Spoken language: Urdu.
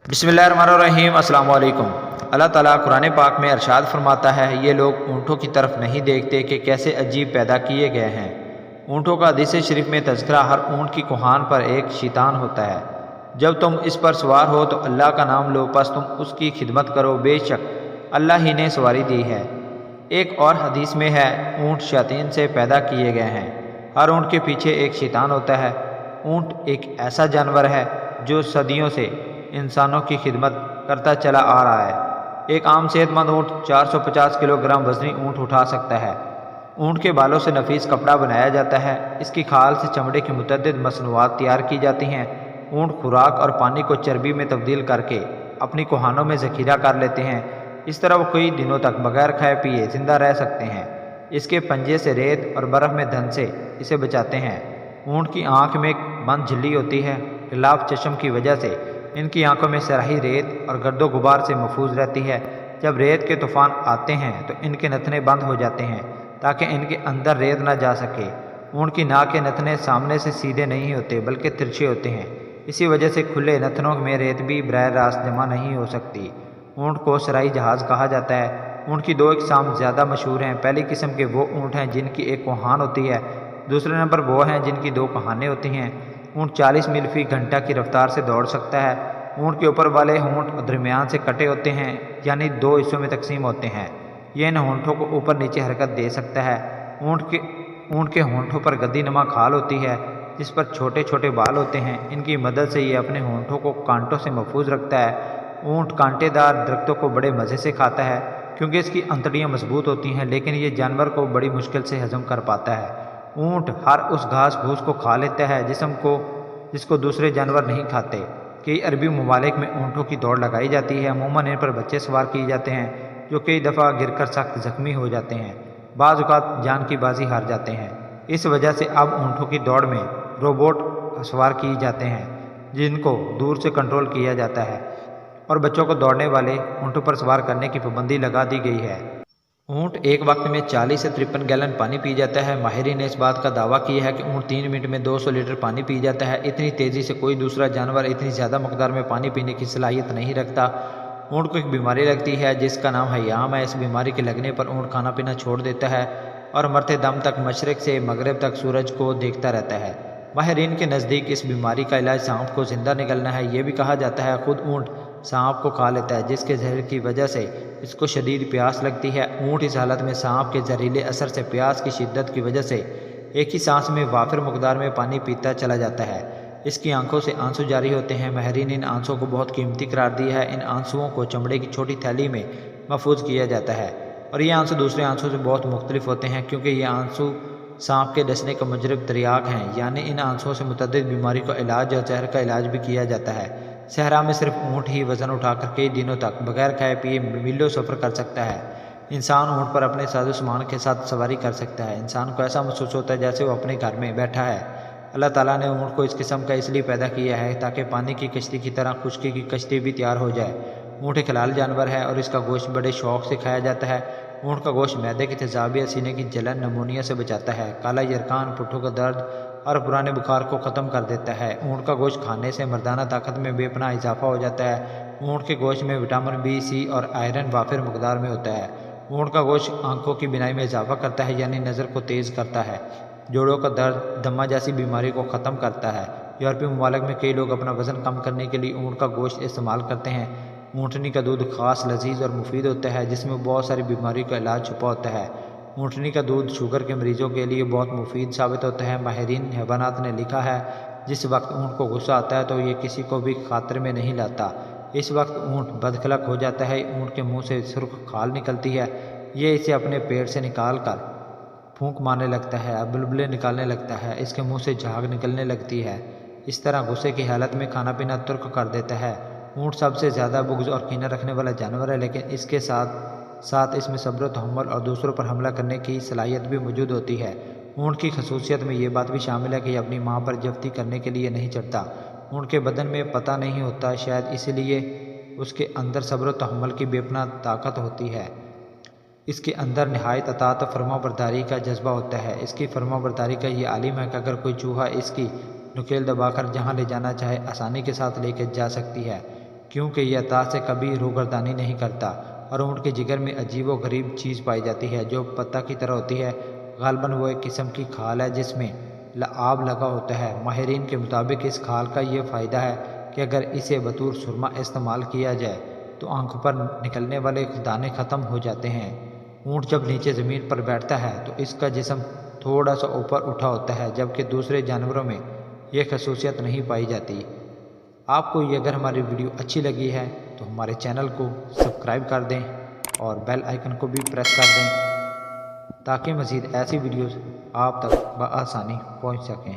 بسم اللہ الرحمن الرحیم۔ السلام علیکم۔ اللہ تعالیٰ قرآن پاک میں ارشاد فرماتا ہے، یہ لوگ اونٹوں کی طرف نہیں دیکھتے کہ کیسے عجیب پیدا کیے گئے ہیں۔ اونٹوں کا حدیث شریف میں تذکرہ ہر اونٹ کی کوہان پر ایک شیطان ہوتا ہے۔ جب تم اس پر سوار ہو تو اللہ کا نام لو، پس تم اس کی خدمت کرو، بے شک اللہ ہی نے سواری دی ہے۔ ایک اور حدیث میں ہے، اونٹ شیاطین سے پیدا کیے گئے ہیں۔ ہر اونٹ کے پیچھے ایک شیطان ہوتا ہے۔ اونٹ ایک ایسا جانور ہے جو صدیوں سے انسانوں کی خدمت کرتا چلا آ رہا ہے۔ ایک عام صحت مند اونٹ 450 کلو گرام وزنی اونٹ اٹھا سکتا ہے۔ اونٹ کے بالوں سے نفیس کپڑا بنایا جاتا ہے۔ اس کی کھال سے چمڑے کی متعدد مصنوعات تیار کی جاتی ہیں۔ اونٹ خوراک اور پانی کو چربی میں تبدیل کر کے اپنی کوہانوں میں ذخیرہ کر لیتے ہیں۔ اس طرح وہ کئی دنوں تک بغیر کھائے پیے زندہ رہ سکتے ہیں۔ اس کے پنجے سے ریت اور برف میں دھن سے اسے بچاتے ہیں۔ اونٹ کی آنکھ میں ایک بند جھلی ہوتی ہے۔ غلاف چشم کی وجہ سے ان کی آنکھوں میں سرہی ریت اور گرد و غبار سے محفوظ رہتی ہے۔ جب ریت کے طوفان آتے ہیں تو ان کے نتنے بند ہو جاتے ہیں تاکہ ان کے اندر ریت نہ جا سکے۔ اونٹ کی ناک کے نتنے سامنے سے سیدھے نہیں ہوتے بلکہ ترچھے ہوتے ہیں۔ اسی وجہ سے کھلے نتنوں میں ریت بھی براہ راست جمع نہیں ہو سکتی۔ اونٹ کو صحرائی جہاز کہا جاتا ہے۔ اونٹ کی دو اقسام زیادہ مشہور ہیں۔ پہلی قسم کے وہ اونٹ ہیں جن کی ایک کوہان ہوتی ہے۔ دوسرے نمبر وہ ہیں جن کی دو کوہانیں ہوتی ہیں۔ اونٹ 40 میل فی گھنٹہ کی رفتار سے دوڑ سکتا ہے۔ اونٹ کے اوپر والے ہونٹ درمیان سے کٹے ہوتے ہیں، یعنی دو حصوں میں تقسیم ہوتے ہیں۔ یہ ان ہونٹوں کو اوپر نیچے حرکت دے سکتا ہے۔ اونٹ کے ہونٹوں پر گدی نما کھال ہوتی ہے جس پر چھوٹے چھوٹے بال ہوتے ہیں۔ ان کی مدد سے یہ اپنے ہونٹوں کو کانٹوں سے محفوظ رکھتا ہے۔ اونٹ کانٹے دار درختوں کو بڑے مزے سے کھاتا ہے کیونکہ اس کی انتڑیاں مضبوط ہوتی ہیں، لیکن یہ جانور کو بڑی مشکل سے ہضم کر پاتا ہے۔ اونٹ ہر اس گھاس پھوس کو کھا لیتا ہے جس کو دوسرے جانور نہیں کھاتے۔ کئی عربی ممالک میں اونٹوں کی دوڑ لگائی جاتی ہے۔ عموماً ان پر بچے سوار کیے جاتے ہیں جو کئی دفعہ گر کر سخت زخمی ہو جاتے ہیں، بعض اوقات جان کی بازی ہار جاتے ہیں۔ اس وجہ سے اب اونٹوں کی دوڑ میں روبوٹ سوار کیے جاتے ہیں جن کو دور سے کنٹرول کیا جاتا ہے، اور بچوں کو دوڑنے والے اونٹوں پر سوار کرنے کی پابندی لگا دی گئی ہے۔ اونٹ ایک وقت میں 40 سے 53 گیلن پانی پی جاتا ہے۔ ماہرین نے اس بات کا دعویٰ کیا ہے کہ اونٹ 3 منٹ میں 200 لیٹر پانی پی جاتا ہے۔ اتنی تیزی سے کوئی دوسرا جانور اتنی زیادہ مقدار میں پانی پینے کی صلاحیت نہیں رکھتا۔ اونٹ کو ایک بیماری لگتی ہے جس کا نام حیام ہے۔ اس بیماری کے لگنے پر اونٹ کھانا پینا چھوڑ دیتا ہے اور مرتے دم تک مشرق سے مغرب تک سورج کو دیکھتا رہتا ہے۔ ماہرین کے نزدیک اس بیماری کا علاج سانپ کو زندہ نگلنا ہے۔ یہ بھی کہا جاتا ہے خود اونٹ سانپ کو کھا لیتا ہے جس کے زہر کی وجہ سے اس کو شدید پیاس لگتی ہے۔ اونٹ اس حالت میں سانپ کے زہریلے اثر سے پیاس کی شدت کی وجہ سے ایک ہی سانس میں وافر مقدار میں پانی پیتا چلا جاتا ہے۔ اس کی آنکھوں سے آنسو جاری ہوتے ہیں۔ ماہرین ان آنسوؤں کو بہت قیمتی قرار دیا ہے۔ ان آنسوؤں کو چمڑے کی چھوٹی تھیلی میں محفوظ کیا جاتا ہے، اور یہ آنسو دوسرے آنسوؤں سے بہت مختلف ہوتے ہیں کیونکہ یہ آنسو سانپ کے ڈسنے کا مجرب تریاق ہیں، یعنی ان آنسوؤں سے متعدد بیماری کا علاج اور زہر کا علاج بھی کیا جاتا ہے۔ صحرا میں صرف اونٹ ہی وزن اٹھا کر کئی دنوں تک بغیر کھائے پیے میلوں سفر کر سکتا ہے۔ انسان اونٹ پر اپنے ساز و سامان کے ساتھ سواری کر سکتا ہے۔ انسان کو ایسا محسوس ہوتا ہے جیسے وہ اپنے گھر میں بیٹھا ہے۔ اللہ تعالیٰ نے اونٹ کو اس قسم کا اس لیے پیدا کیا ہے تاکہ پانی کی کشتی کی طرح خشکی کی کشتی بھی تیار ہو جائے۔ اونٹ ایک حلال جانور ہے اور اس کا گوشت بڑے شوق سے کھایا جاتا ہے۔ اونٹ کا گوشت معدے کی تیزابیت، سینے کی جلن، نمونیا سے بچاتا ہے۔ کالا یرقان، پٹھوں کا درد اور پرانے بخار کو ختم کر دیتا ہے۔ اونٹ کا گوشت کھانے سے مردانہ طاقت میں بے پناہ اضافہ ہو جاتا ہے۔ اونٹ کے گوشت میں وٹامن بی، سی اور آئرن وافر مقدار میں ہوتا ہے۔ اونٹ کا گوشت آنکھوں کی بینائی میں اضافہ کرتا ہے، یعنی نظر کو تیز کرتا ہے۔ جوڑوں کا درد، دمہ جیسی بیماری کو ختم کرتا ہے۔ یورپی ممالک میں کئی لوگ اپنا وزن کم کرنے کے لیے اونٹ کا گوشت استعمال کرتے ہیں۔ اونٹنی کا دودھ خاص لذیذ اور مفید ہوتا ہے جس میں بہت ساری بیماریوں کا علاج چھپا ہوتا ہے۔ اونٹنی کا دودھ شوگر کے مریضوں کے لیے بہت مفید ثابت ہوتا ہے۔ ماہرین حیوانات نے لکھا ہے جس وقت اونٹ کو غصہ آتا ہے تو یہ کسی کو بھی خاطر میں نہیں لاتا۔ اس وقت اونٹ بدخلق ہو جاتا ہے۔ اونٹ کے منہ سے سرخ کھال نکلتی ہے۔ یہ اسے اپنے پیٹ سے نکال کر پھونک مارنے لگتا ہے، بلبلے نکالنے لگتا ہے۔ اس کے منہ سے جھاگ نکلنے لگتی ہے۔ اس طرح غصے کی حالت میں کھانا پینا ترک کر دیتا ہے۔ اونٹ سب سے زیادہ بغض اور کینہ رکھنے والا جانور ہے، لیکن اس کے ساتھ اس میں صبر و تحمل اور دوسروں پر حملہ کرنے کی صلاحیت بھی موجود ہوتی ہے۔ اونٹ کی خصوصیت میں یہ بات بھی شامل ہے کہ یہ اپنی ماں پر جفتی کرنے کے لیے نہیں چڑھتا۔ اونٹ کے بدن میں پتہ نہیں ہوتا، شاید اس لیے اس کے اندر صبر و تحمل کی بے پناہ طاقت ہوتی ہے۔ اس کے اندر نہایت اطاعت و فرما برداری کا جذبہ ہوتا ہے۔ اس کی فرما برداری کا یہ عالم ہے کہ اگر کوئی چوہا اس کی نکیل دبا کر جہاں لے جانا چاہے آسانی کے ساتھ لے کے جا سکتی ہے، کیونکہ یہ عطا سے کبھی روگردانی نہیں کرتا، اور اونٹ کے جگر میں عجیب و غریب چیز پائی جاتی ہے جو پتہ کی طرح ہوتی ہے۔ غالباً وہ ایک قسم کی کھال ہے جس میں آب لگا ہوتا ہے۔ ماہرین کے مطابق اس کھال کا یہ فائدہ ہے کہ اگر اسے بطور سرما استعمال کیا جائے تو آنکھوں پر نکلنے والے دانے ختم ہو جاتے ہیں۔ اونٹ جب نیچے زمین پر بیٹھتا ہے تو اس کا جسم تھوڑا سا اوپر اٹھا ہوتا ہے، جبکہ دوسرے جانوروں میں یہ خصوصیت نہیں پائی جاتی۔ آپ کو یہ اگر ہماری ویڈیو اچھی لگی ہے تو ہمارے چینل کو سبسکرائب کر دیں اور بیل آئیکن کو بھی پریس کر دیں تاکہ مزید ایسی ویڈیوز آپ تک بآسانی پہنچ سکیں۔